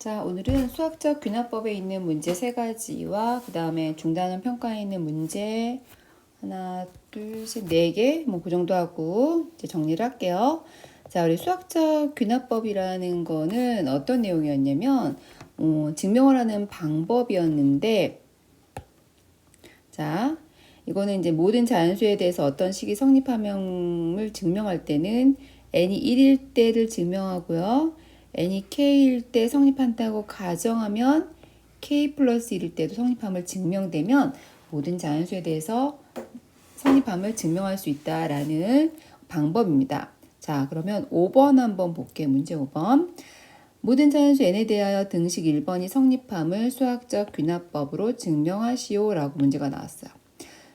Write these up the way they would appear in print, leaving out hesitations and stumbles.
자, 오늘은 수학적 균합법에 있는 문제 세 가지와 그 다음에 중단원 평가에 있는 문제 하나, 둘, 셋, 네 개, 뭐 그 정도 하고 이제 정리를 할게요. 자, 우리 수학적 균합법이라는 거는 어떤 내용이었냐면 증명을 하는 방법이었는데, 자, 이거는 이제 모든 자연수에 대해서 어떤 식이 성립함을 증명할 때는 n이 1일 때를 증명하고요. n이 k일 때 성립한다고 가정하면 k 플러스 1일 때도 성립함을 증명되면 모든 자연수에 대해서 성립함을 증명할 수 있다라는 방법입니다. 자, 그러면 5번 한번 볼게요. 문제 5번. 모든 자연수 n에 대하여 등식 1번이 성립함을 수학적 균합법으로 증명하시오 라고 문제가 나왔어요.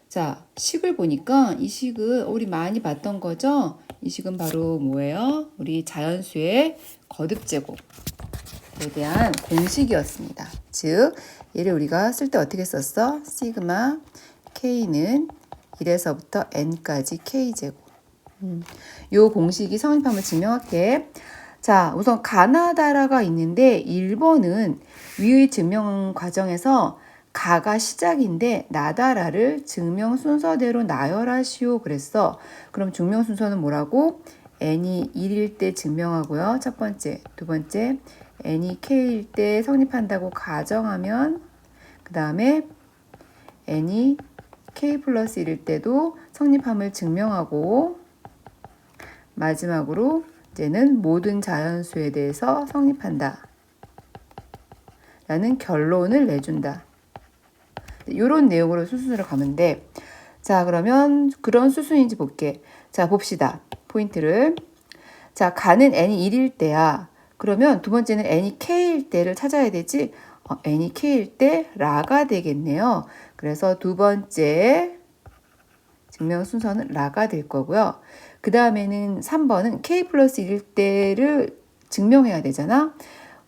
자, 식을 보니까 이 식은 우리 많이 봤던 거죠? 이 식은 바로 뭐예요? 우리 자연수의 거듭제곱에 대한 공식이었습니다. 즉, 얘를 우리가 쓸 때 어떻게 썼어? 시그마 k는 1에서부터 n까지 k제곱. 요 공식이 성립함을 증명할게. 자, 우선 가나다라가 있는데 1번은 위의 증명 과정에서 가가 시작인데 나다라를 증명 순서대로 나열하시오 그랬어. 그럼 증명 순서는 뭐라고? n이 1일 때 증명하고요. 첫 번째, 두 번째 n이 k일 때 성립한다고 가정하면 그 다음에 n이 k 플러스 1일 때도 성립함을 증명하고 마지막으로 이제는 모든 자연수에 대해서 성립한다 라는 결론을 내준다. 이런 내용으로 수순으로 가면 돼. 자, 그러면 그런 수순인지 볼게. 자, 봅시다. 포인트를. 자, 가는 n이 1일 때야. 그러면 두 번째는 n이 k일 때를 찾아야 되지. n이 k일 때 라가 되겠네요. 그래서 두 번째 증명 순서는 라가 될 거고요. 그 다음에는 3번은 k 플러스 1일 때를 증명해야 되잖아.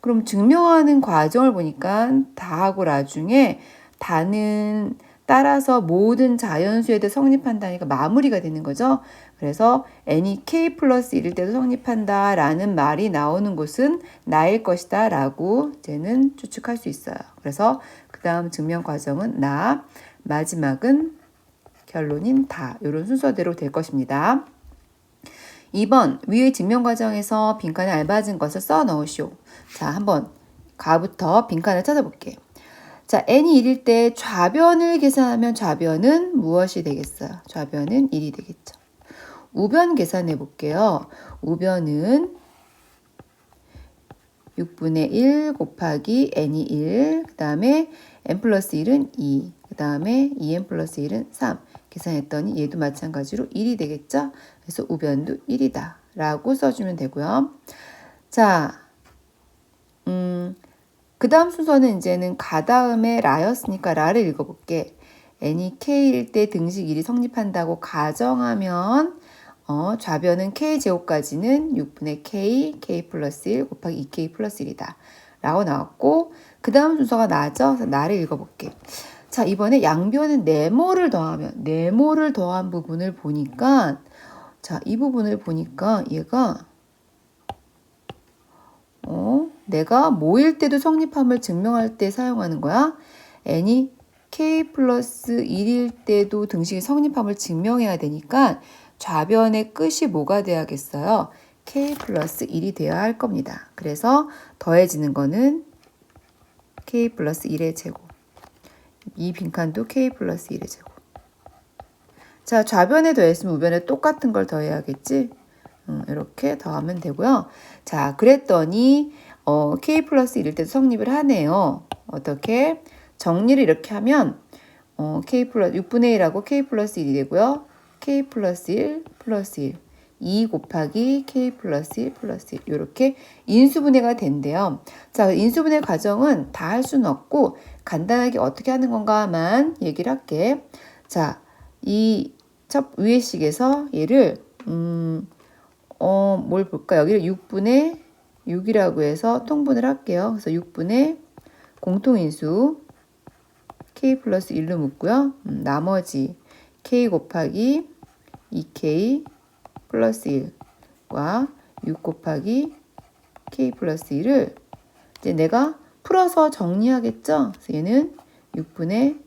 그럼 증명하는 과정을 보니까 다하고 라 중에 다는 따라서 모든 자연수에 대해 성립한다니까 마무리가 되는 거죠. 그래서 n이 k 플러스 1일 때도 성립한다 라는 말이 나오는 곳은 나일 것이다 라고 이제는 추측할 수 있어요. 그래서 그 다음 증명 과정은 나, 마지막은 결론인 다. 이런 순서대로 될 것입니다. 2번 위의 증명 과정에서 빈칸에 알맞은 것을 써 넣으시오. 자, 한번 가부터 빈칸을 찾아볼게. 자, n이 1일 때 좌변을 계산하면 좌변은 무엇이 되겠어요? 좌변은 1이 되겠죠. 우변 계산해 볼게요. 우변은 6분의 1 곱하기 n이 1, 그 다음에 n 플러스 1은 2, 그 다음에 2n 플러스 1은 3. 계산했더니 얘도 마찬가지로 1이 되겠죠? 그래서 우변도 1이다 라고 써주면 되고요. 자, 그 다음 순서는 이제는 가 다음에 라였으니까 라를 읽어볼게. n이 k일 때 등식 1이 성립한다고 가정하면 좌변은 k제곱까지는 6분의 k 플러스 1 곱하기 2k 플러스 1이다 라고 나왔고, 그 다음 순서가 나죠? 그래서 나를 읽어볼게. 자, 이번에 양변은 네모를 더한 부분을 보니까, 자, 이 부분을 보니까 얘가 내가 모일 때도 성립함을 증명할 때 사용하는 거야. n이 k 플러스 1일 때도 등식이 성립함을 증명해야 되니까 좌변의 끝이 뭐가 돼야겠어요? k 플러스 1이 되어야 할 겁니다. 그래서 더해지는 거는 k 플러스 1의 제곱. 이 빈칸도 k 플러스 1의 제곱. 자, 좌변에 더했으면 우변에 똑같은 걸 더해야겠지? 이렇게 더하면 되고요. 자, 그랬더니 k 플러스 1일 때도 성립을 하네요. 어떻게? 정리를 이렇게 하면 k 플러스 6분의 1하고 k 플러스 1이 되고요. k 플러스 1 플러스 1 2 곱하기 k 플러스 1 플러스 1 이렇게 인수분해가 된대요. 자, 인수분해 과정은 다 할 수는 없고 간단하게 어떻게 하는 건가만 얘기를 할게. 자, 이 첫 위의 식에서 얘를 뭘 볼까? 여기를 6분의 6이라고 해서 통분을 할게요. 그래서 6분의 공통인수 k 플러스 1로 묶고요. 나머지 k 곱하기 2k 플러스 1과 6 곱하기 k 플러스 1을 이제 내가 풀어서 정리하겠죠? 그래서 얘는 6분의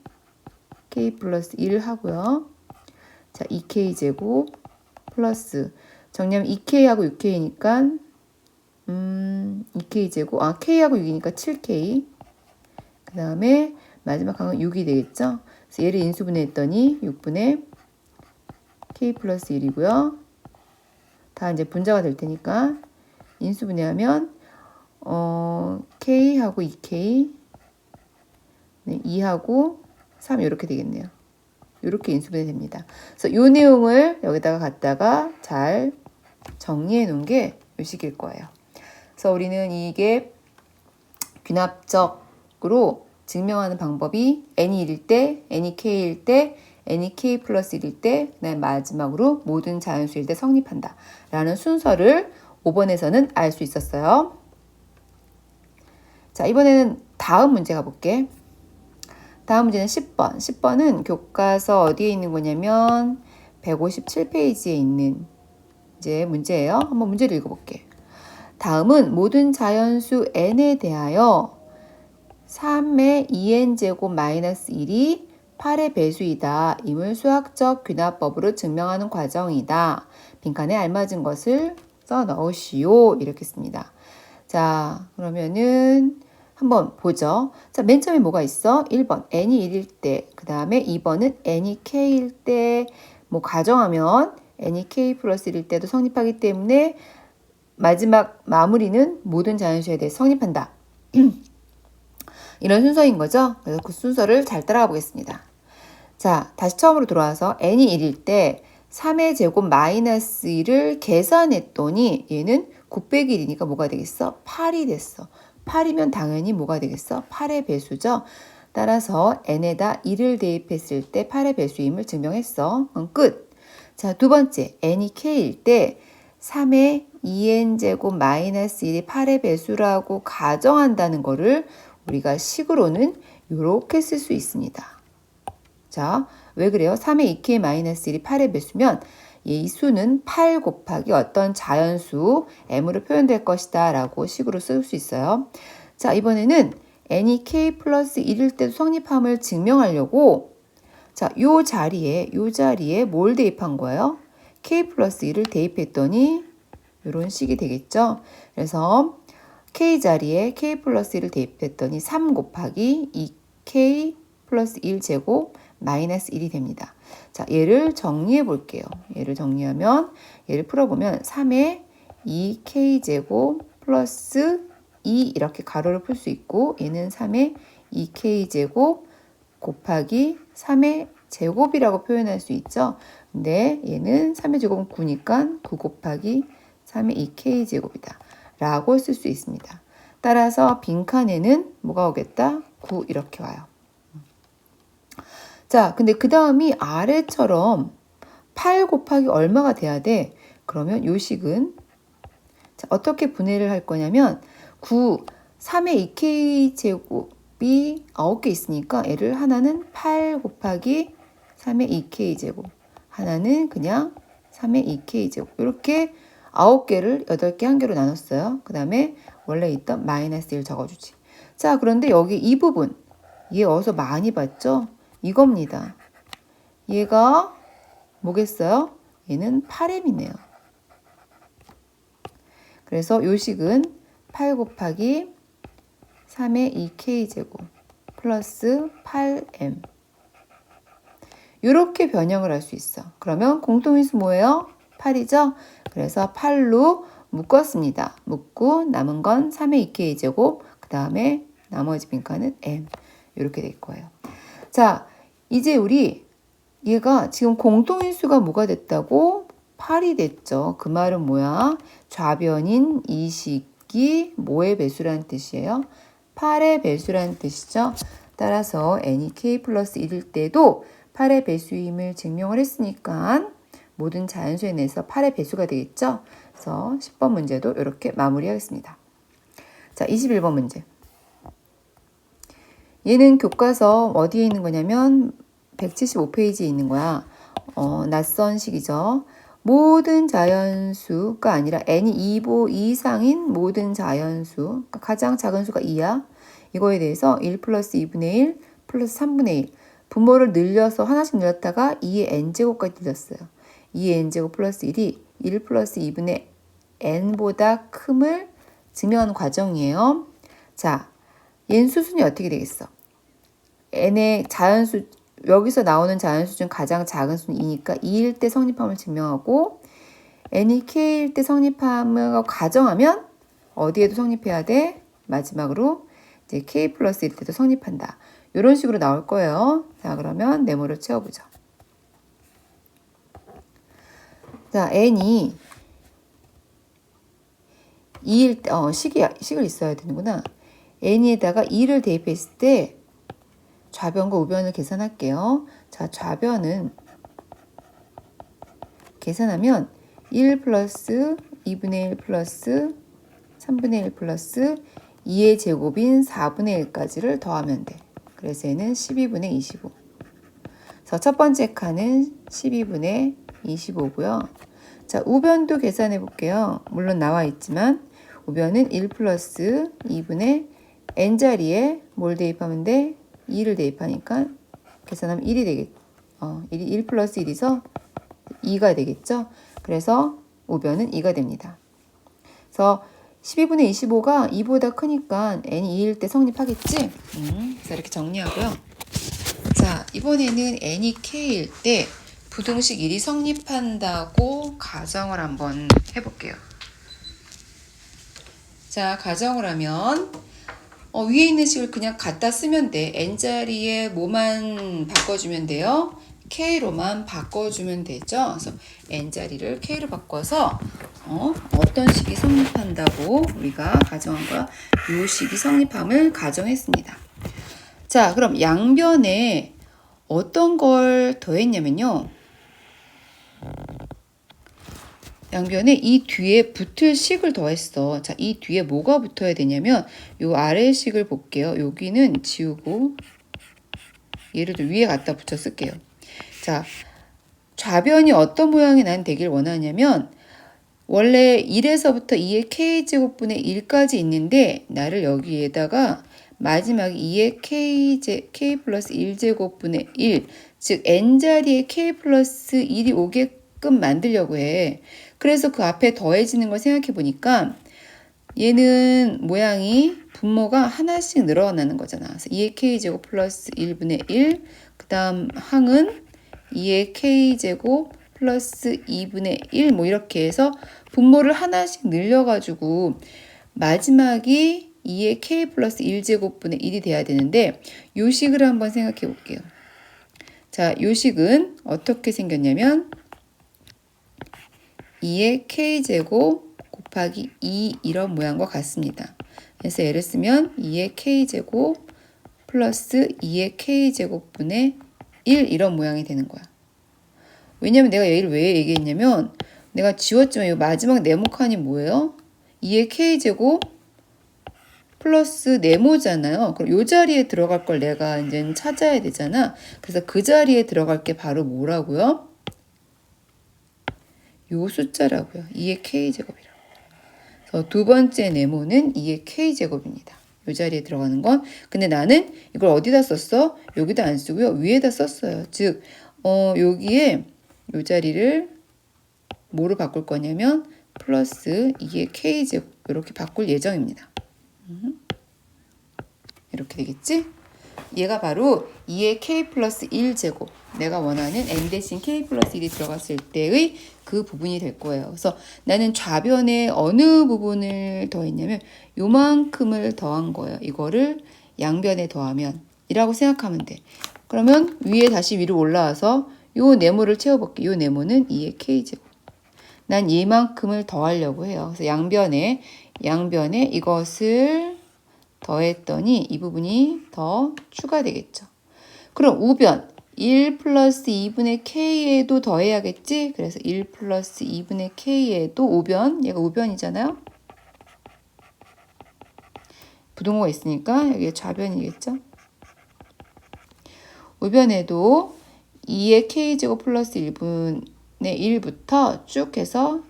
k 플러스 1 하고요. 자, 2k 제곱 플러스 정리하면 2k하고 6k니까 2k 제곱 k하고 6이니까 7k. 그 다음에 마지막 항은 6이 되겠죠? 그래서 얘를 인수분해했더니 6분의 k 플러스 1이고요. 다 이제 분자가 될 테니까 인수분해하면 k하고 2k, 네, 2하고 3 이렇게 되겠네요. 이렇게 인수분해 됩니다. 그래서 이 내용을 여기다가 갖다가 잘 정리해 놓은 게 이 식일 거예요. 그래서 우리는 이게 귀납적으로 증명하는 방법이 n이 1일 때, n이 k일 때, n이 k 플러스 1일 때, 그다음에 마지막으로 모든 자연수일 때 성립한다 라는 순서를 5번에서는 알 수 있었어요. 자, 이번에는 다음 문제 가볼게. 다음 문제는 10번. 10번은 교과서 어디에 있는 거냐면 157페이지에 있는 이제 문제예요. 한번 문제를 읽어볼게. 다음은 모든 자연수 n에 대하여 3의 2n제곱 마이너스 1이 8의 배수이다. 임을 수학적 귀납법으로 증명하는 과정이다. 빈칸에 알맞은 것을 써 넣으시오. 이렇게 씁니다. 자, 그러면은 한번 보죠. 자, 맨 처음에 뭐가 있어? 1번 n이 1일 때, 그 다음에 2번은 n이 k일 때, 뭐 가정하면 n이 k 플러스 1일 때도 성립하기 때문에 마지막 마무리는 모든 자연수에 대해 성립한다. 이런 순서인 거죠. 그래서 그 순서를 잘 따라가 보겠습니다. 자, 다시 처음으로 돌아와서 n이 1일 때 3의 제곱 마이너스 1을 계산했더니 얘는 9 빼기 1이니까 뭐가 되겠어? 8이 됐어. 8이면 당연히 뭐가 되겠어? 8의 배수죠. 따라서 n에다 1을 대입했을 때 8의 배수임을 증명했어. 그럼 끝. 자, 두 번째 n이 k일 때 3의 2n제곱 마이너스 1이 8의 배수라고 가정한다는 거를 우리가 식으로는 이렇게 쓸 수 있습니다. 자, 왜 그래요? 3의 2k 마이너스 1이 8의 배수면 이 수는 8 곱하기 어떤 자연수 m으로 표현될 것이다 라고 식으로 쓸 수 있어요. 자, 이번에는 n이 k 플러스 1일 때도 성립함을 증명하려고 자, 요 자리에 뭘 대입한 거예요? k 플러스 1을 대입했더니 이런 식이 되겠죠. 그래서 k 자리에 k 플러스 1을 대입했더니 3 곱하기 2k 플러스 1 제곱 마이너스 1이 됩니다. 자, 얘를 정리해 볼게요. 얘를 정리하면 얘를 풀어보면 3의 2k 제곱 플러스 2 이렇게 가로를 풀 수 있고 얘는 3의 2k 제곱 곱하기 3의 제곱이라고 표현할 수 있죠. 근데 얘는 3의 제곱은 9니까 9 곱하기 3의 2k 제곱이다 라고 쓸 수 있습니다. 따라서 빈칸에는 뭐가 오겠다? 9 이렇게 와요. 자, 근데 그 다음이 아래처럼 8 곱하기 얼마가 돼야 돼? 그러면 요 식은 자, 어떻게 분해를 할 거냐면 9, 3의 2k 제곱이 9개 있으니까 얘를 하나는 8 곱하기 3의 2k 제곱 하나는 그냥 3의 2k 제곱 이렇게 9개를 8개 한 개로 나눴어요. 그 다음에 원래 있던 마이너스 1 적어주지. 자, 그런데 여기 이 부분 얘 어디서 많이 봤죠? 이겁니다. 얘가 뭐겠어요? 얘는 8m이네요. 그래서 요 식은 8 곱하기 3의 2k 제곱 플러스 8m 이렇게 변형을 할 수 있어. 그러면 공통인수 뭐예요? 8이죠? 그래서 8로 묶었습니다. 묶고 남은 건 3의 2k 제곱 그 다음에 나머지 빈칸은 m 이렇게 될 거예요. 자, 이제 우리 얘가 지금 공통인수가 뭐가 됐다고? 8이 됐죠. 그 말은 뭐야? 좌변인 이 식이 뭐의 배수라는 뜻이에요? 8의 배수라는 뜻이죠. 따라서 n이 k 플러스 1일 때도 8의 배수임을 증명을 했으니까 모든 자연수에 내서 8의 배수가 되겠죠. 그래서 10번 문제도 이렇게 마무리하겠습니다. 자, 21번 문제. 얘는 교과서 어디에 있는 거냐면 175페이지에 있는 거야. 낯선 식이죠. 모든 자연수가 아니라 n이 2보 이상인 모든 자연수, 그러니까 가장 작은 수가 2야. 이거에 대해서 1 플러스 2분의 1 플러스 3분의 1 분모를 늘려서 하나씩 늘렸다가 2의 n제곱까지 늘렸어요. 2의 n제곱 플러스 1이 1 플러스 2분의 n보다 큼을 증명하는 과정이에요. 자, 얘는 수순이 어떻게 되겠어? n의 자연수, 여기서 나오는 자연수 중 가장 작은 수는 2니까 2일 때 성립함을 증명하고 n이 k일 때 성립함을 가정하면 어디에도 성립해야 돼? 마지막으로 이제 k 플러스 1 때도 성립한다. 이런 식으로 나올 거예요. 자, 그러면 네모를 채워보죠. 자, n이 2일 때, 식을 있어야 되는구나. n에다가 2를 대입했을 때 좌변과 우변을 계산할게요. 자, 좌변은 계산하면 1 플러스 2분의 1 플러스 3분의 1 플러스 2의 제곱인 4분의 1까지를 더하면 돼. 그래서 얘는 12분의 25. 그래서 첫 번째 칸은 12분의 25고요. 자, 우변도 계산해 볼게요. 물론 나와 있지만 우변은 1 플러스 2분의 n자리에 뭘 대입하면 돼? 2를 대입하니까 계산하면 1이 되겠, 1 플러스 1이서 2가 되겠죠? 그래서 우변은 2가 됩니다. 그래서 12분의 25가 2보다 크니까 n이 2일 때 성립하겠지? 그래서 이렇게 정리하고요. 자, 이번에는 n이 k일 때 부등식 1이 성립한다고 가정을 한번 해볼게요. 자, 가정을 하면 위에 있는 식을 그냥 갖다 쓰면 돼. n자리에 뭐만 바꿔주면 돼요? k로만 바꿔주면 되죠. 그래서 n자리를 k로 바꿔서 어떤 식이 성립한다고 우리가 가정한 거야. 이 식이 성립함을 가정했습니다. 자, 그럼 양변에 어떤 걸 더했냐면요. 양변에 이 뒤에 붙을 식을 더했어. 자, 이 뒤에 뭐가 붙어야 되냐면 요 아래 식을 볼게요. 여기는 지우고 얘를 위에 갖다 붙여 쓸게요. 자, 좌변이 어떤 모양이 난 되길 원하냐면 원래 1에서부터 2의 k제곱분의 1까지 있는데 나를 여기에다가 마지막에 2의 k 플러스 1제곱분의 1, 즉 n자리에 k 플러스 1이 오게끔 만들려고 해. 그래서 그 앞에 더해지는 걸 생각해 보니까 얘는 모양이 분모가 하나씩 늘어나는 거잖아. 그래서 2의 k제곱 플러스 1분의 1, 그 다음 항은 2의 k제곱 플러스 2분의 1 뭐 이렇게 해서 분모를 하나씩 늘려가지고 마지막이 2의 k 플러스 1제곱분의 1이 돼야 되는데 요 식을 한번 생각해 볼게요. 자, 요 식은 어떻게 생겼냐면 2의 k제곱 곱하기 2 이런 모양과 같습니다. 그래서 얘를 쓰면 2의 k제곱 플러스 2의 k제곱분의 1 이런 모양이 되는 거야. 왜냐면 내가 얘를 왜 얘기했냐면 내가 지웠지만 이 마지막 네모 칸이 뭐예요? 2의 k제곱 플러스 네모잖아요. 그럼 이 자리에 들어갈 걸 내가 이제 찾아야 되잖아. 그래서 그 자리에 들어갈 게 바로 뭐라고요? 요 숫자라고요. 2의 k제곱이라고. 그래서 두 번째 네모는 2의 k제곱입니다. 요 자리에 들어가는 건. 근데 나는 이걸 어디다 썼어? 여기다 안 쓰고요. 위에다 썼어요. 즉 여기에 요 자리를 뭐로 바꿀 거냐면 플러스 2의 k제곱 이렇게 바꿀 예정입니다. 이렇게 되겠지? 얘가 바로 2의 k 플러스 1제곱 내가 원하는 n 대신 k 플러스 1이 들어갔을 때의 그 부분이 될 거예요. 그래서 나는 좌변에 어느 부분을 더했냐면 요만큼을 더한 거예요. 이거를 양변에 더하면 이라고 생각하면 돼. 그러면 위에 다시 위로 올라와서 요 네모를 채워볼게. 요 네모는 2의 k제곱. 난 얘만큼을 더하려고 해요. 그래서 양변에 이것을 더했더니 이 부분이 더 추가되겠죠. 그럼 우변 1 플러스 2분의 k에도 더해야겠지? 그래서 1 플러스 2분의 k에도 우변, 얘가 우변이잖아요. 부동호가 있으니까 여기에 좌변이겠죠. 우변에도 2의 k제곱 플러스 1분의 1부터 쭉 해서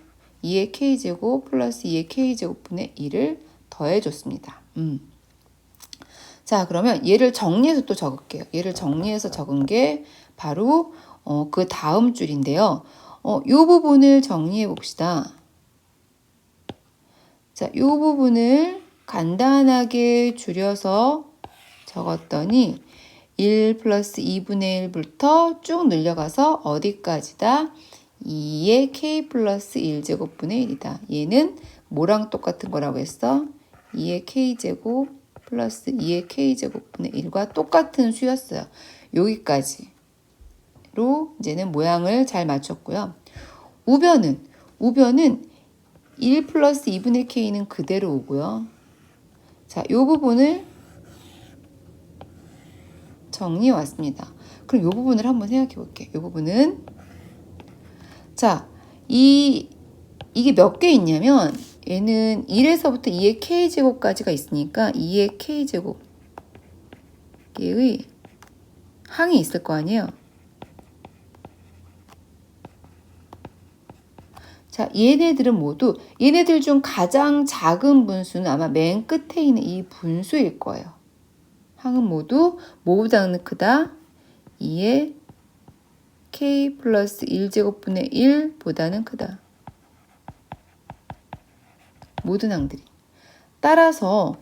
2의 k제곱 플러스 2의 k제곱분의 1을 더해줬습니다. 자, 그러면 얘를 정리해서 또 적을게요. 얘를 정리해서 적은 게 바로 그 다음 줄인데요. 이 부분을 정리해 봅시다. 자, 이 부분을 간단하게 줄여서 적었더니 1 플러스 2분의 1부터 쭉 늘려가서 어디까지다? 2의 k 플러스 1제곱분의 1이다. 얘는 뭐랑 똑같은 거라고 했어? 2의 k제곱 플러스 2의 k제곱분의 1과 똑같은 수였어요. 여기까지로 이제는 모양을 잘 맞췄고요. 우변은 1 플러스 2분의 k는 그대로 오고요. 자, 이 부분을 정리해 왔습니다. 그럼 이 부분을 한번 생각해 볼게요. 이 부분은 자, 이게 몇 개 있냐면 얘는 1에서부터 2의 k제곱까지가 있으니까 2의 k제곱의 항이 있을 거 아니에요. 자, 얘네들 중 가장 작은 분수는 아마 맨 끝에 있는 이 분수일 거예요. 항은 모두 뭐보다는 크다? 2의 k 플러스 1제곱분의 1보다는 크다. 모든 항들이. 따라서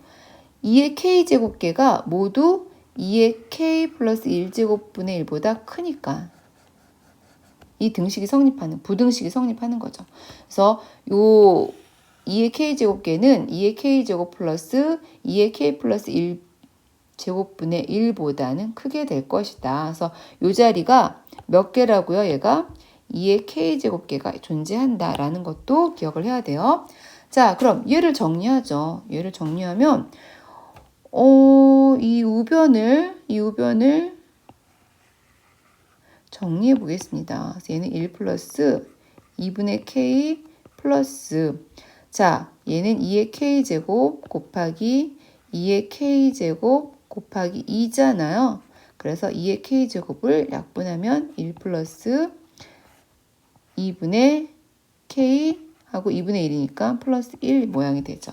2의 k제곱계가 모두 2의 k 플러스 1제곱분의 1보다 크니까 이 등식이 부등식이 성립하는 거죠. 그래서 요 2의 k제곱계는 2의 k제곱 플러스 2의 k 플러스 1제곱분의 1보다는 크게 될 것이다. 그래서 요 자리가 몇 개라고요? 얘가 2의 k제곱계가 존재한다라는 것도 기억을 해야 돼요. 자, 그럼 얘를 정리하죠. 얘를 정리하면 이 우변을 정리해 보겠습니다. 얘는 1 플러스 2분의 k 플러스 자, 얘는 2의 k제곱 곱하기 2의 k제곱 곱하기 2잖아요. 그래서 2의 k제곱을 약분하면 1 플러스 2분의 k 하고 2분의 1이니까 플러스 1 모양이 되죠.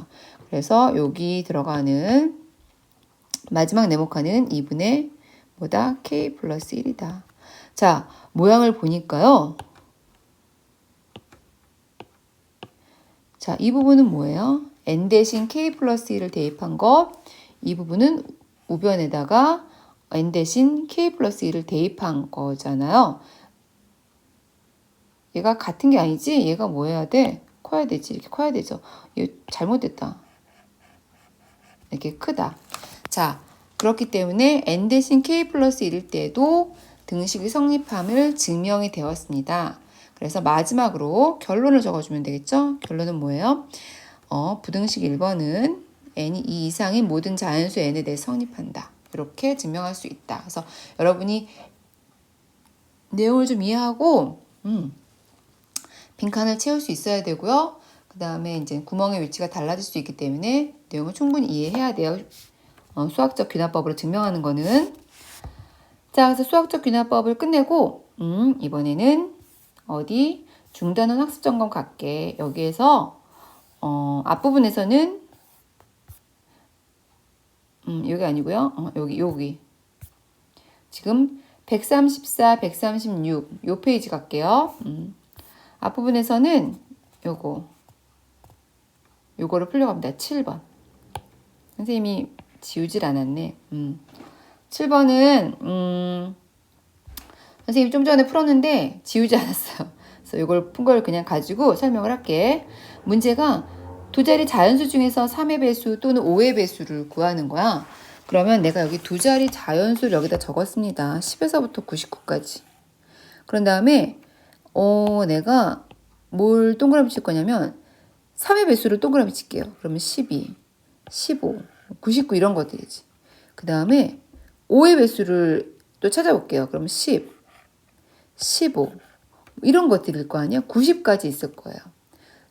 그래서 여기 들어가는 마지막 네모칸은 2분의 k 플러스 1이다. 자, 모양을 보니까요. 자, 이 부분은 뭐예요? n 대신 k 플러스 1을 대입한 것. 이 부분은 우변에다가 n 대신 k 플러스 1을 대입한 거잖아요. 얘가 같은 게 아니지? 얘가 뭐 해야 돼? 커야 되지. 이렇게 커야 되죠. 얘 잘못됐다. 이렇게 크다. 자, 그렇기 때문에 n 대신 k 플러스 1일 때도 등식이 성립함을 증명이 되었습니다. 그래서 마지막으로 결론을 적어주면 되겠죠? 결론은 뭐예요? 부등식 1번은 n이 2 이상인 모든 자연수 n에 대해 성립한다. 이렇게 증명할 수 있다. 그래서 여러분이 내용을 좀 이해하고 빈칸을 채울 수 있어야 되고요. 그 다음에 이제 구멍의 위치가 달라질 수 있기 때문에 내용을 충분히 이해해야 돼요. 수학적 귀납법으로 증명하는 거는. 자, 그래서 수학적 귀납법을 끝내고 이번에는 어디 중단원 학습점검 갈게. 여기에서 앞부분에서는 여기 아니고요. 여기 지금 134, 136 요 페이지 갈게요. 앞부분에서는 요거를 풀려갑니다. 7번. 선생님이 지우질 않았네. 7번은 선생님이 좀 전에 풀었는데 지우지 않았어요. 그래서 이걸 푼 걸 그냥 가지고 설명을 할게. 문제가 두 자리 자연수 중에서 3의 배수 또는 5의 배수를 구하는 거야. 그러면 내가 여기 두 자리 자연수를 여기다 적었습니다. 10에서부터 99까지. 그런 다음에 내가 뭘 동그라미 칠 거냐면 3의 배수를 동그라미 칠게요. 그러면 12, 15, 99 이런 것들이지. 그 다음에 5의 배수를 또 찾아볼게요. 그러면 10, 15 이런 것들일 거 아니야? 90까지 있을 거예요.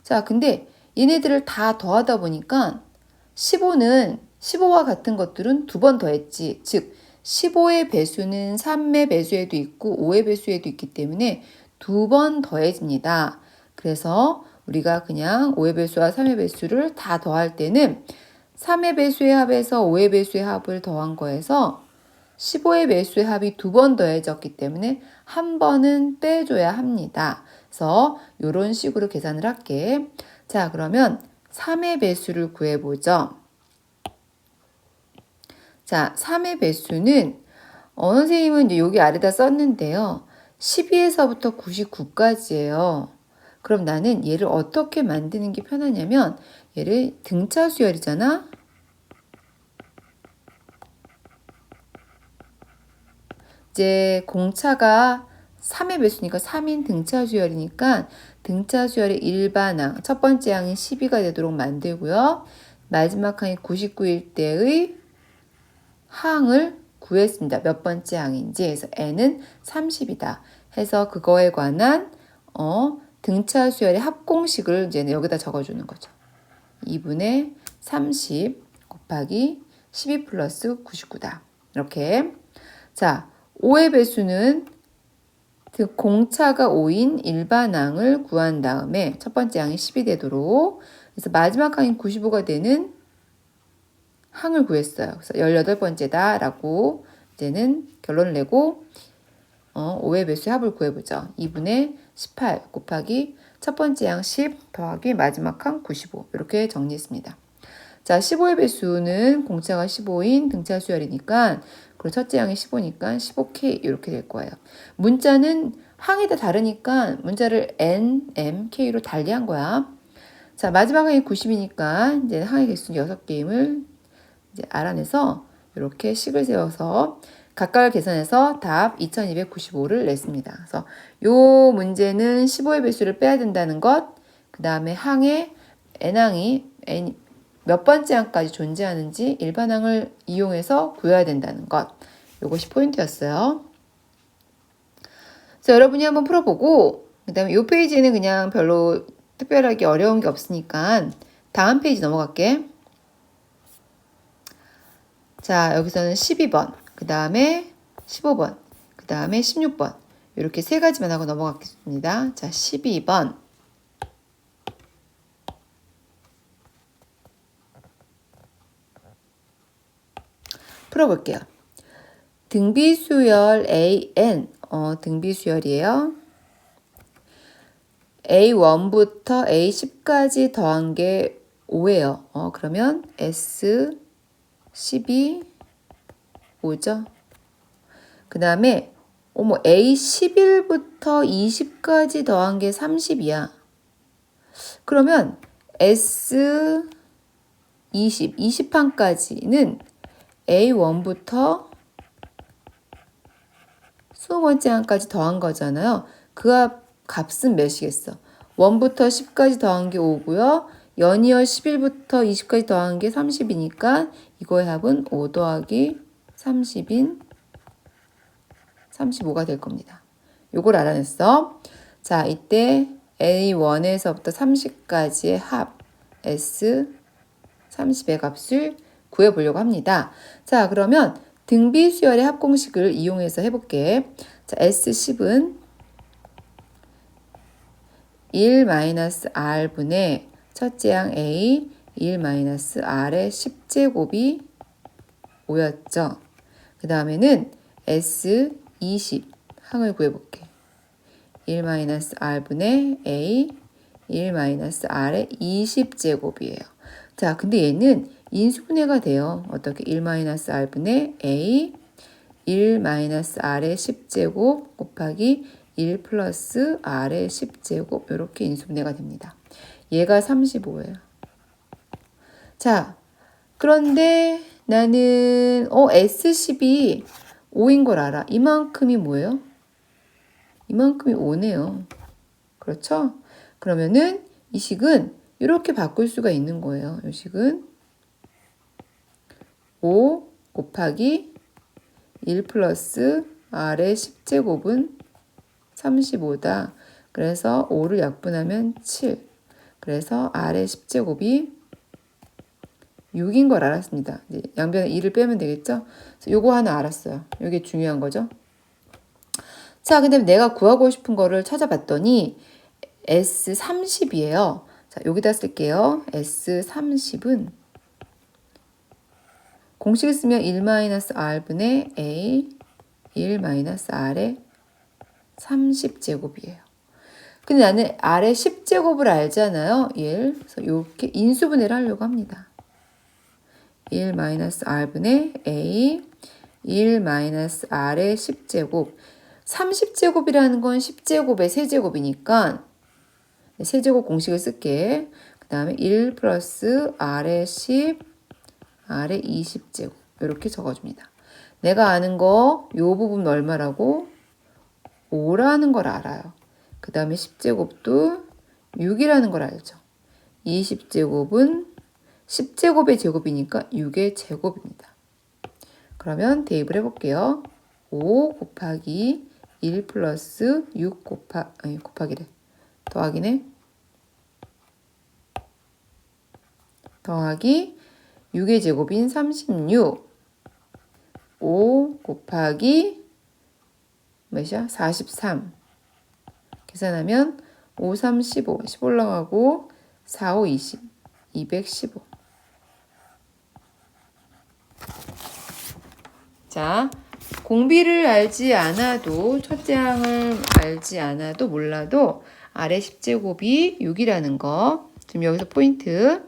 자, 근데 얘네들을 다 더하다 보니까 15와 같은 것들은 두 번 더했지. 즉 15의 배수는 3의 배수에도 있고 5의 배수에도 있기 때문에 두 번 더해집니다. 그래서 우리가 그냥 5의 배수와 3의 배수를 다 더할 때는 3의 배수의 합에서 5의 배수의 합을 더한 거에서 15의 배수의 합이 두 번 더해졌기 때문에 한 번은 빼줘야 합니다. 그래서 이런 식으로 계산을 할게. 자, 그러면 3의 배수를 구해보죠. 자, 3의 배수는 선생님은 이제 여기 아래다 썼는데요. 12에서부터 99까지예요. 그럼 나는 얘를 어떻게 만드는 게 편하냐면 얘를 등차 수열이잖아. 이제 공차가 3의 배수니까 3인 등차 수열이니까 등차 수열의 일반항 첫 번째 항이 12가 되도록 만들고요. 마지막 항이 99일 때의 항을 구했습니다. 몇 번째 항인지. 그래서 n은 30이다. 해서 그거에 관한 등차 수열의 합공식을 이제 여기다 적어주는 거죠. 2분의 30 곱하기 12 플러스 99다. 이렇게. 자, 5의 배수는 그 공차가 5인 일반항을 구한 다음에 첫 번째 항이 10이 되도록 그래서 마지막 항인 95가 되는 항을 구했어요. 그래서 18번째다 라고 이제는 결론을 내고 5의 배수의 합을 구해보죠. 2분의 18 곱하기 첫 번째 항 10 더하기 마지막 항 95 이렇게 정리했습니다. 자, 15의 배수는 공차가 15인 등차 수열이니까 그리고 첫째 항이 15니까 15K 이렇게 될 거예요. 문자는 항이 다 다르니까 문자를 N, M, K로 달리한 거야. 자, 마지막 항이 90이니까 이제 항의 개수는 6개임을 이제 알아내서 이렇게 식을 세워서 각각을 계산해서 답 2295를 냈습니다. 그래서 요 문제는 15의 배수를 빼야 된다는 것, 그 다음에 항의 n항이 몇 번째 항까지 존재하는지 일반항을 이용해서 구해야 된다는 것. 요것이 포인트였어요. 그래서 여러분이 한번 풀어보고 그 다음에 이 페이지는 그냥 별로 특별하게 어려운 게 없으니까 다음 페이지 넘어갈게. 자, 여기서는 12번, 그 다음에 15번, 그 다음에 16번 이렇게 세 가지만 하고 넘어가겠습니다. 자, 12번. 풀어볼게요. 등비수열 AN, 등비수열이에요. A1부터 A10까지 더한 게 5예요. 그러면 S12, 5죠. 그 다음에 A11부터 20까지 더한 게 30이야. 그러면 S20, 20항까지는 A1부터 20번째 항까지 더한 거잖아요. 그 값은 몇이겠어? 1부터 10까지 더한 게 5고요. 연이어 11부터 20까지 더한 게 30이니까 이거의 합은 5 더하기 30인 35가 될 겁니다. 요걸 알아냈어. 자, 이때 A1에서부터 30까지의 합 S30의 값을 구해보려고 합니다. 자, 그러면 등비수열의 합공식을 이용해서 해볼게. 자, S10은 1-R분의 첫째 항 A 1-R의 10제곱이 5였죠. 그 다음에는 S20 항을 구해볼게. 1-R분의 A 1-R의 20제곱이에요. 자, 근데 얘는 인수분해가 돼요. 어떻게? 1-R분의 A 1-R의 10제곱 곱하기 1 플러스 R의 10제곱 이렇게 인수분해가 됩니다. 얘가 35예요. 자, 그런데 나는 S10이 5인 걸 알아. 이만큼이 뭐예요? 이만큼이 5네요. 그렇죠? 그러면은 이 식은 이렇게 바꿀 수가 있는 거예요. 이 식은 5 곱하기 1 플러스 R의 10제곱은 35다. 그래서 5를 약분하면 7. 그래서 R의 10제곱이 6인 걸 알았습니다. 이제 양변에 2를 빼면 되겠죠? 그래서 요거 하나 알았어요. 이게 중요한 거죠. 자, 근데 내가 구하고 싶은 거를 찾아봤더니 S30이에요. 자, 여기다 쓸게요. S30은 공식을 쓰면 1-R분의 A 1-R의 30제곱이에요. 근데 나는 R의 10제곱을 알잖아요. 1. 그래서 이렇게 인수분해를 하려고 합니다. 1-R분의 A 1-R의 10제곱. 30제곱이라는 건 10제곱의 세제곱이니까 세제곱 공식을 쓸게. 그 다음에 1 플러스 R의 10, R의 20제곱. 이렇게 적어줍니다. 내가 아는 거, 요 부분 얼마라고? 5라는 걸 알아요. 그 다음에 10제곱도 6이라는 걸 알죠. 20제곱은 10제곱의 제곱이니까 6의 제곱입니다. 그러면 대입을 해볼게요. 5 곱하기 1 플러스 6 곱하기래. 더하기네. 더하기 6의 제곱인 36. 5 곱하기 몇이야? 43. 계산하면 5, 3, 15. 10 올라가고 4, 5, 20. 215. 자, 공비를 알지 않아도, 첫째 항을 알지 않아도 몰라도 아래 10제곱이 6이라는 거. 지금 여기서 포인트.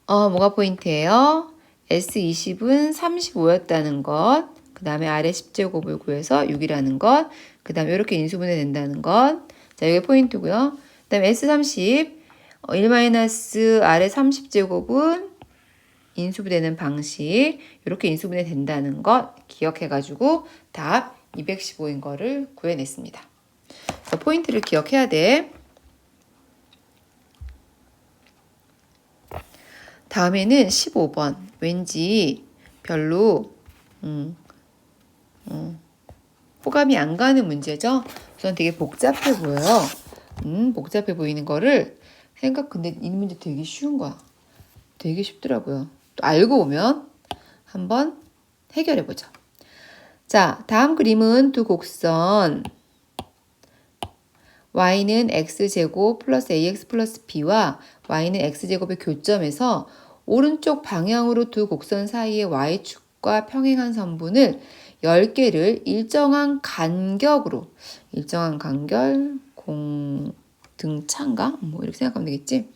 뭐가 포인트예요? S20은 35였다는 것. 그 다음에 아래 10제곱을 구해서 6이라는 것. 그 다음에 이렇게 인수분해 된다는 것. 자, 이게 포인트고요. 그 다음에 S30, 1-아래 30제곱은 인수분해되는 방식. 이렇게 인수분해 된다는 것 기억해가지고 답 215인 거를 구해냈습니다. 자, 포인트를 기억해야 돼. 다음에는 15번. 왠지 별로 호감이 안 가는 문제죠. 우선 되게 복잡해 보여요. 복잡해 보이는 거를 근데 이 문제 되게 쉬운 거야. 되게 쉽더라고요. 또 알고 보면 한번 해결해 보죠. 자, 다음 그림은 두 곡선 y는 x제곱 플러스 ax 플러스 b와 y는 x제곱의 교점에서 오른쪽 방향으로 두 곡선 사이의 y축과 평행한 선분을 10개를 일정한 간격으로, 일정한 간격, 등차인가? 뭐 이렇게 생각하면 되겠지?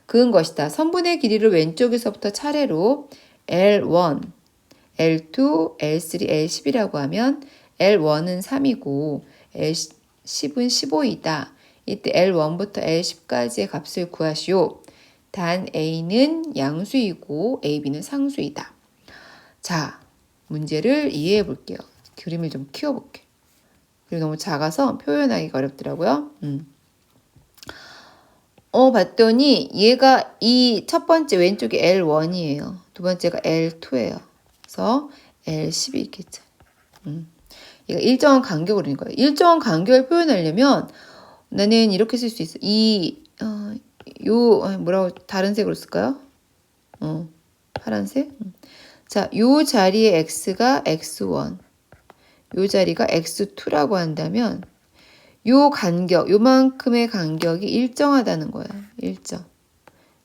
그은 것이다. 선분의 길이를 왼쪽에서부터 차례로 L1, L2, L3, L10이라고 하면 L1은 3이고 L10은 15이다. 이때 L1부터 L10까지의 값을 구하시오. 단 A는 양수이고 AB는 상수이다. 자, 문제를 이해해 볼게요. 그림을 좀 키워볼게. 그리고 너무 작아서 표현하기가 어렵더라고요. 봤더니 얘가 이 첫 번째 왼쪽이 L1이에요. 두 번째가 L2예요. 그래서 L10이 있겠죠. 얘가 일정한 간격으로 있는 거예요. 일정한 간격을 표현하려면 나는 이렇게 쓸 수 있어. 뭐라고 다른 색으로 쓸까요? 파란색? 자, 요 자리에 X가 X1, 요 자리가 X2라고 한다면 요 간격, 요만큼의 간격이 일정하다는 거야.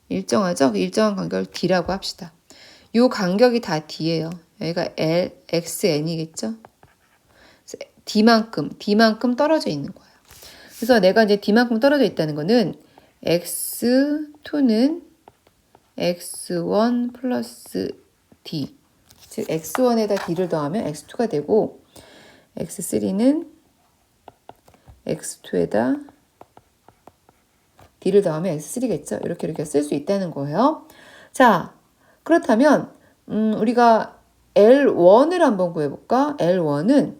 일정하죠? 일정한 간격을 D라고 합시다. 요 간격이 다 D예요. 여기가 XN이겠죠? D만큼 떨어져 있는 거예요. 그래서 내가 이제 D만큼 떨어져 있다는 거는 X2는 X1 플러스 D. 즉, X1에다 D를 더하면 X2가 되고, X3는 X2에다 D를 더하면 X3겠죠? 이렇게 쓸 수 있다는 거예요. 자, 그렇다면, 우리가 L1을 한번 구해볼까? L1.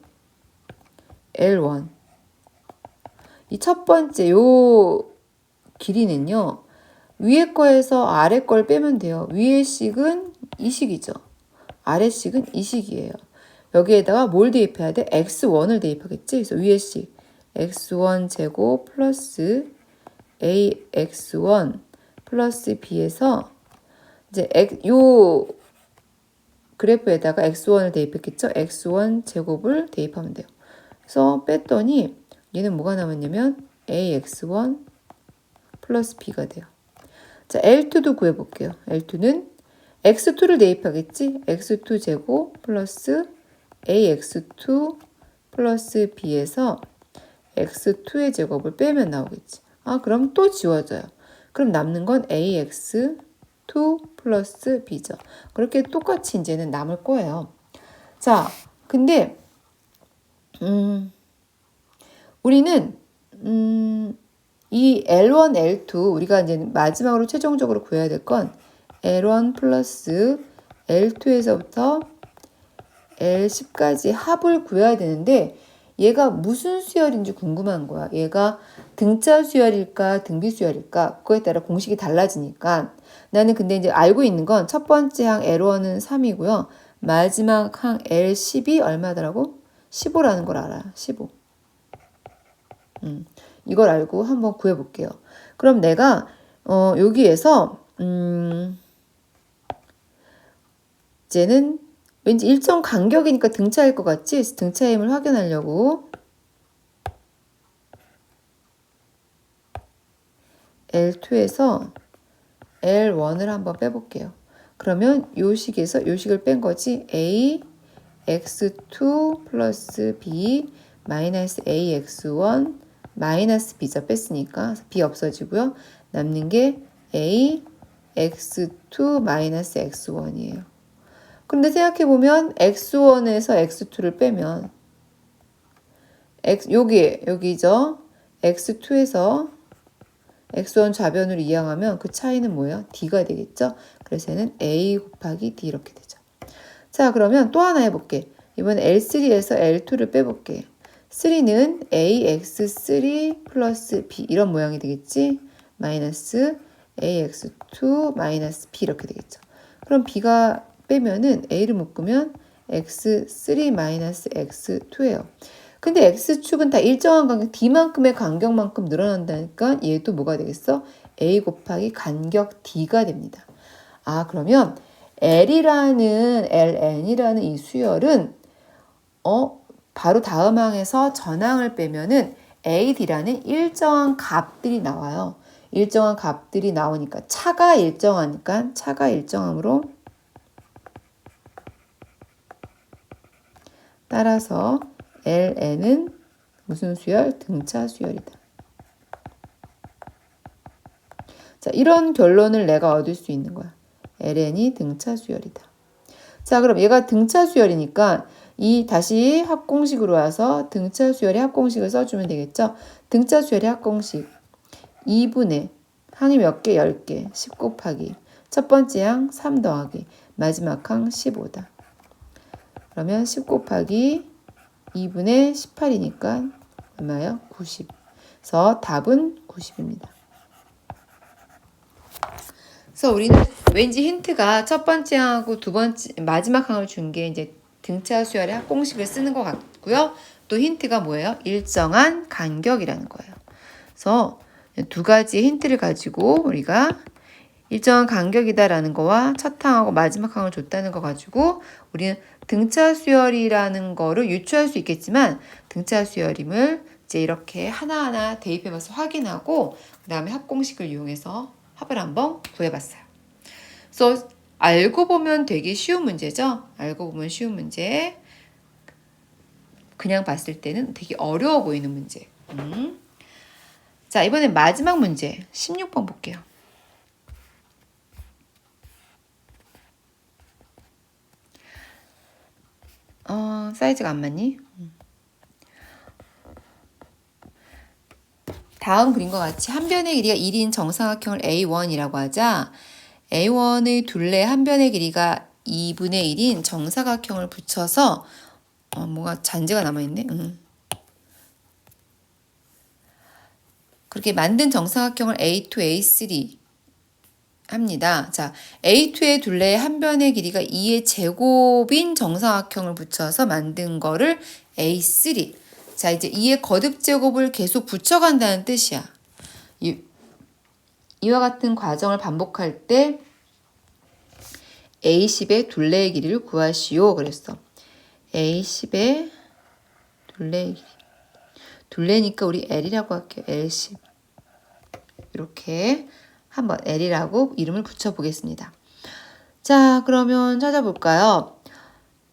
이 첫 번째, 요 길이는요, 위에 거에서 아래 걸 빼면 돼요. 위의 식은 이 식이죠. 아래 식은 이 식이에요. 여기에다가 뭘 대입해야 돼? X1을 대입하겠지? 그래서 위의 식. X1 제곱 플러스 AX1 플러스 B에서 이제 요 그래프에다가 X1을 대입했겠죠? X1 제곱을 대입하면 돼요. 그래서 뺐더니 얘는 뭐가 남았냐면 ax1 플러스 b가 돼요. 자, L2도 구해볼게요. L2는 x2를 대입하겠지? x2 제곱 플러스 ax2 플러스 b에서 x2의 제곱을 빼면 나오겠지. 아, 그럼 또 지워져요. 그럼 남는 건 ax2 플러스 b죠. 그렇게 똑같이 이제는 남을 거예요. 자, 근데 우리는 이 L1, L2 우리가 이제 마지막으로 최종적으로 구해야 될 건 L1 플러스 L2에서부터 L10까지 합을 구해야 되는데 얘가 무슨 수열인지 궁금한 거야. 얘가 등차 수열일까 등비 수열일까 그거에 따라 공식이 달라지니까 나는 근데 이제 알고 있는 건 첫 번째 항 L1은 3이고요. 마지막 항 L10이 얼마더라고? 15라는 걸 알아. 15. 이걸 알고 한번 구해볼게요. 그럼 내가 여기에서 이제는 왠지 일정 간격이니까 등차일 것 같지? 그래서 등차의 힘을 확인하려고 L2에서 L1을 한번 빼볼게요. 그러면 요 식에서 요 식을 뺀 거지. A x2 플러스 b 마이너스 ax1 마이너스 b죠. 뺐으니까 b 없어지고요. 남는 게 a x2 마이너스 x1이에요. 근데 생각해보면 x1에서 x2를 빼면 여기죠. x2에서 x1 좌변으로 이항하면 그 차이는 뭐예요? d가 되겠죠? 그래서 얘는 a 곱하기 d 이렇게 되죠. 자, 그러면 또 하나 해볼게. 이번에 L3에서 L2를 빼볼게. 3는 AX3 플러스 B 이런 모양이 되겠지? 마이너스 AX2 마이너스 B 이렇게 되겠죠. 그럼 B가 빼면은 A를 묶으면 X3 마이너스 X2예요. 근데 X축은 다 일정한 간격, D만큼의 간격만큼 늘어난다니까 얘도 뭐가 되겠어? A 곱하기 간격 D가 됩니다. 아, 그러면 LN이라는 이 수열은 바로 다음 항에서 전항을 빼면은 AD라는 일정한 값들이 나와요. 일정한 값들이 나오니까 차가 일정함으로 따라서 LN은 무슨 수열? 등차 수열이다. 자, 이런 결론을 내가 얻을 수 있는 거야. LN이 등차 수열이다. 자, 그럼 얘가 등차 수열이니까 이 다시 합공식으로 와서 등차 수열의 합공식을 써주면 되겠죠. 등차 수열의 합공식 2분의 항이 몇 개? 10개 10 곱하기 첫 번째 항 3 더하기 마지막 항 15다. 그러면 10 곱하기 2분의 18이니까 얼마예요? 90. 그래서 답은 90입니다. 그래서 우리는 왠지 힌트가 첫 번째 항하고 두 번째 마지막 항을 준 게 이제 등차 수열의 합공식을 쓰는 것 같고요. 또 힌트가 뭐예요? 일정한 간격이라는 거예요. 그래서 두 가지 힌트를 가지고 우리가 일정한 간격이다라는 거와 첫 항하고 마지막 항을 줬다는 거 가지고 우리는 등차 수열이라는 거를 유추할 수 있겠지만 등차 수열임을 이제 이렇게 하나하나 대입해봐서 확인하고 그 다음에 합공식을 이용해서 합을 한번 구해봤어요. 그래서 알고 보면 되게 쉬운 문제죠. 알고 보면 쉬운 문제. 그냥 봤을 때는 되게 어려워 보이는 문제. 자, 이번엔 마지막 문제 16번 볼게요. 사이즈가 안 맞니? 다음 그림과 같이 한 변의 길이가 1인 정사각형을 A1이라고 하자 A1의 둘레 한 변의 길이가 2분의 1인 정사각형을 붙여서 뭐가 잔재가 남아있네. 그렇게 만든 정사각형을 A2, A3 합니다. 자, A2의 둘레의 한 변의 길이가 2의 제곱인 정사각형을 붙여서 만든 거를 A3. 자, 이제 2의 거듭 제곱을 계속 붙여간다는 뜻이야. 이와 같은 과정을 반복할 때 A10의 둘레의 길이를 구하시오. 그랬어. A10의 둘레의 길이. 둘레니까 우리 L이라고 할게요. L10. 이렇게 한번 L이라고 이름을 붙여보겠습니다. 자, 그러면 찾아볼까요?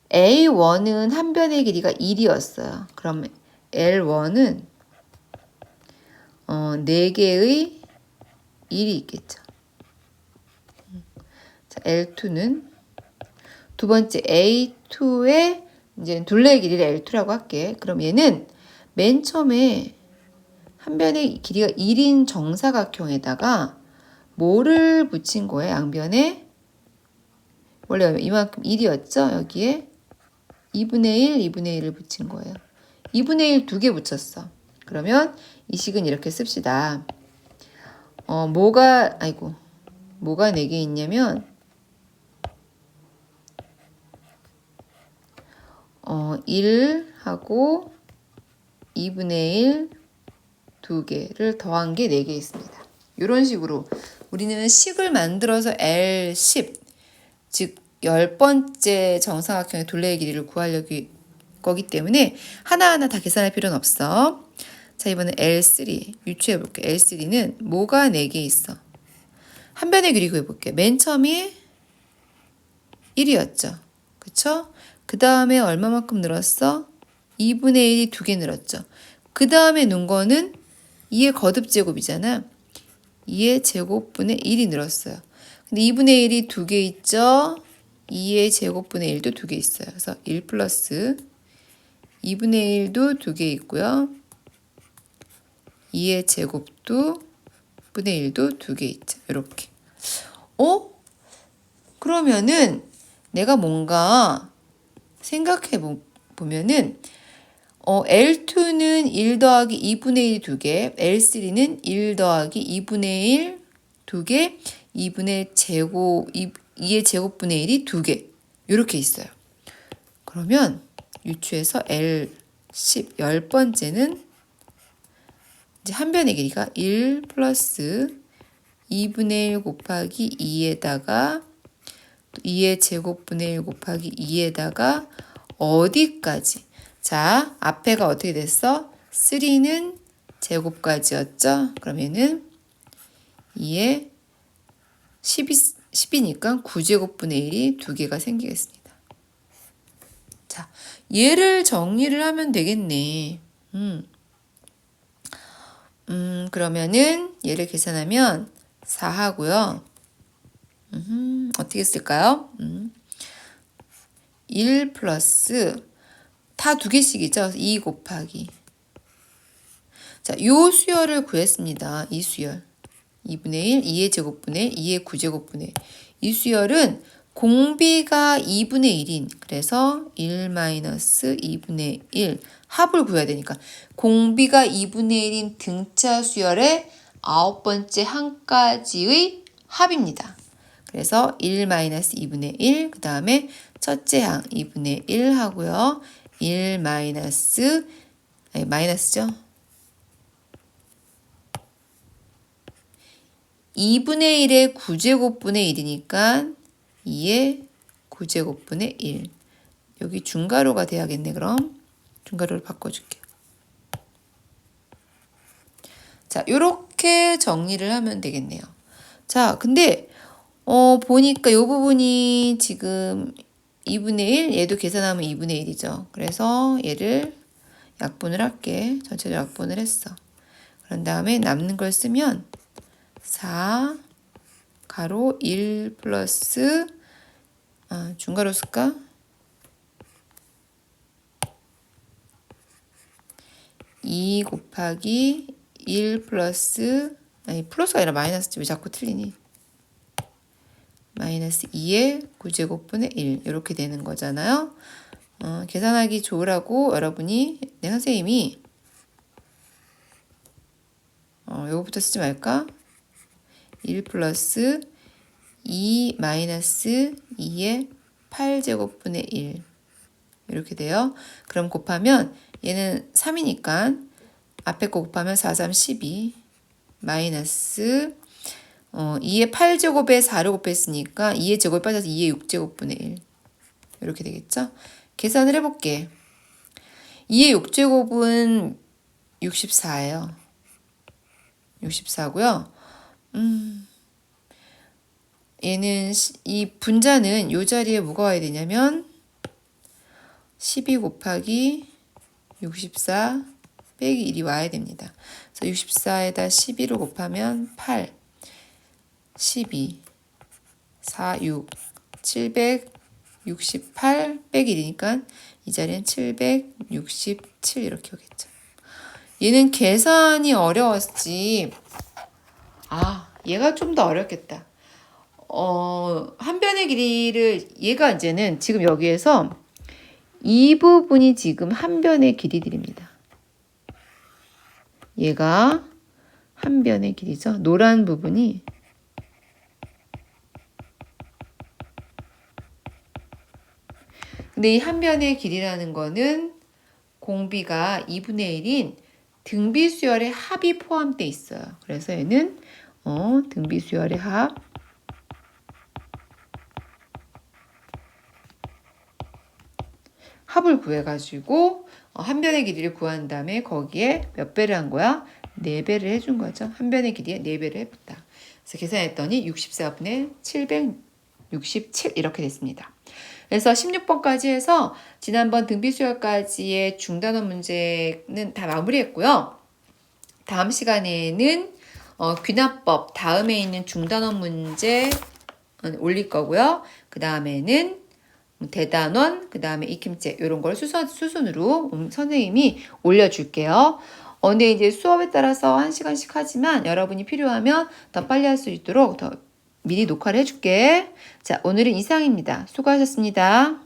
A1은 한 변의 길이가 1이었어요. 그럼 L1은 4개의 1이 있겠죠. 자, L2는 두 번째 A2의 이제 둘레의 길이를 L2라고 할게. 그럼 얘는 맨 처음에 한 변의 길이가 1인 정사각형에다가 뭐를 붙인 거예요? 양변에 원래 이만큼 1이었죠? 여기에 2분의 1, 2분의 1을 붙인 거예요. 2분의 1 두 개 붙였어. 그러면 이 식은 이렇게 씁시다. 뭐가 4개 있냐면 1하고 2분의 1 두 개를 더한 게 4개 있습니다. 이런 식으로 우리는 식을 만들어서 L10, 즉 10번째 정사각형의 둘레의 길이를 구하려고 거기 때문에 하나하나 다 계산할 필요는 없어. 자, 이번엔 L3 유추해 볼게. L3는 뭐가 4개 있어? 한 변의 길이 구해볼게. 맨 처음이 1이었죠. 그쵸? 그 다음에 얼마만큼 늘었어? 2분의 1이 2개 늘었죠. 그 다음에 놓은 거는 2의 거듭제곱이잖아. 2의 제곱분의 1이 늘었어요. 근데 2분의 1이 2개 있죠? 2의 제곱분의 1도 2개 있어요. 그래서 1 플러스 2분의 1도 2개 있고요. 2의 제곱도 분의 1도 2개 있죠. 이렇게. 그러면은 내가 뭔가 생각해 보면은 L2는 1 더하기 2분의 1 2개, L3는 1 더하기 2분의 1 2개, 2분의 제곱, 2의 제곱분의 1이 2개. 이렇게 있어요. 그러면 유추해서 L10, 10번째는 이제 한 변의 길이가 1 플러스 2분의 1 곱하기 2에다가 2의 제곱분의 1 곱하기 2에다가 어디까지? 자, 앞에가 어떻게 됐어? 3는 제곱까지였죠? 그러면은 2의 10이니까 9제곱분의 1이 2개가 생기겠습니다. 자, 얘를 정리를 하면 되겠네. 그러면은 얘를 계산하면 4 하고요. 어떻게 쓸까요? 1 플러스 다 2개씩이죠. 2 곱하기. 자, 요 수열을 구했습니다. 이 수열. 2분의 1, 2의 제곱분의 1, 2의 9제곱분의 1. 이 수열은 공비가 2분의 1인 그래서 1 마이너스 2분의 1 합을 구해야 되니까 공비가 2분의 1인 등차 수열의 9번째 한 가지의 합입니다. 그래서 1 마이너스 2분의 1 그 다음에 첫째 항 2분의 1 하고요. 1 마이너스 마이너스죠. 2분의 1의 9제곱분의 1이니까 2의 9제곱분의 1. 여기 중괄호가 돼야겠네. 그럼 중괄호를 바꿔줄게요. 자, 요렇게 정리를 하면 되겠네요. 자, 근데 보니까 요 부분이 지금 2분의 1, 얘도 계산하면 2분의 1이죠. 그래서 얘를 약분을 할게. 전체적으로 약분을 했어. 그런 다음에 남는 걸 쓰면 4 가로 1 플러스 중괄호 쓸까? 2 곱하기 1 플러스 플러스가 아니라 마이너스지 왜 자꾸 틀리니? 마이너스 2의 9제곱분의 1 이렇게 되는 거잖아요. 계산하기 좋으라고 여러분이 선생님이 요거부터 쓰지 말까? 1 플러스 2 마이너스 2의 8제곱분의 1 이렇게 돼요. 그럼 곱하면 얘는 3이니까 앞에 거 곱하면 4, 3, 12 마이너스 2의 8제곱에 4를 곱했으니까 2의 제곱이 빠져서 2의 6제곱분의 1 이렇게 되겠죠? 계산을 해볼게. 2의 6제곱은 64예요. 64고요. 얘는 이 분자는 이 자리에 뭐가 와야 되냐면 12 곱하기 64 빼기 1이 와야 됩니다. 그래서 64에다 12를 곱하면 8, 12, 4, 6, 768 빼기 1이니까 이 자리는 767 이렇게 오겠죠. 얘는 계산이 어려웠지. 얘가 좀 더 어렵겠다. 한 변의 길이를 얘가 이제는 지금 여기에서 이 부분이 지금 한 변의 길이들입니다. 얘가 한 변의 길이죠. 노란 부분이 근데 이 한 변의 길이라는 거는 공비가 2분의 1인 등비수열의 합이 포함되어 있어요. 그래서 얘는 등비수열의 합을 구해가지고 한 변의 길이를 구한 다음에 거기에 몇 배를 한 거야? 4배를 해준 거죠. 한 변의 길이에 4배를 해봤다. 그래서 계산했더니 64분의 767 이렇게 됐습니다. 그래서 16번까지 해서 지난번 등비수열까지의 중단원 문제는 다 마무리했고요. 다음 시간에는 귀납법 다음에 있는 중단원 문제 올릴 거고요. 그 다음에는 대단원, 그 다음에 익힘책 이런 걸 수순으로 선생님이 올려줄게요. 근데 이제 수업에 따라서 1시간씩 하지만 여러분이 필요하면 더 빨리 할 수 있도록 더 미리 녹화를 해줄게. 자, 오늘은 이상입니다. 수고하셨습니다.